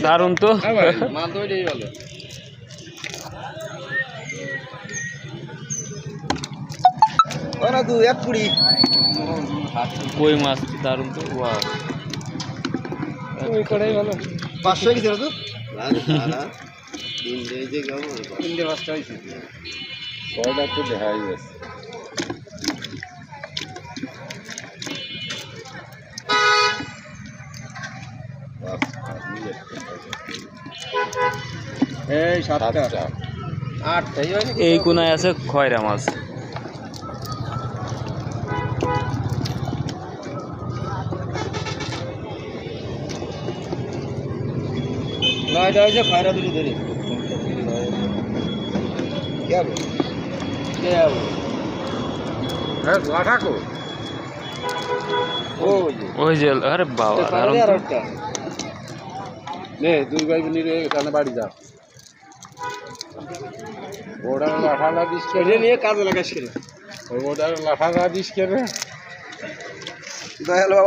দারুণ তো। মাল তো ওইটাই ভালো। ওরা দু এক কুড়ি কই মাছ দারুণ তো। ওয়াও, ওই কড়াই ভালো। 500 গেছে তো তিনটে পাঁচটা হয়েছে। ছয়টা তো দেখাই গেছে। এই সাতটা সাতটা। আটটাই হয় নাকি? এই কোনায় আছে খয়রা মাছ। নয়টা হয়েছে, খয়রা দুটো ধরে। কে হবে কে যাবো? হ্যাঁ লাঠা কো ওই যে ওই যে, আরে বাবা দারুণ আর তো। একটা নে দুই ভাই বোন এখানে বাড়ি যা। ওটা লাঠা না দিস কে এটা নিয়ে কাজে লাগাস কেন? ওটা লাঠা না দিস কে রে। দয়াল বাবা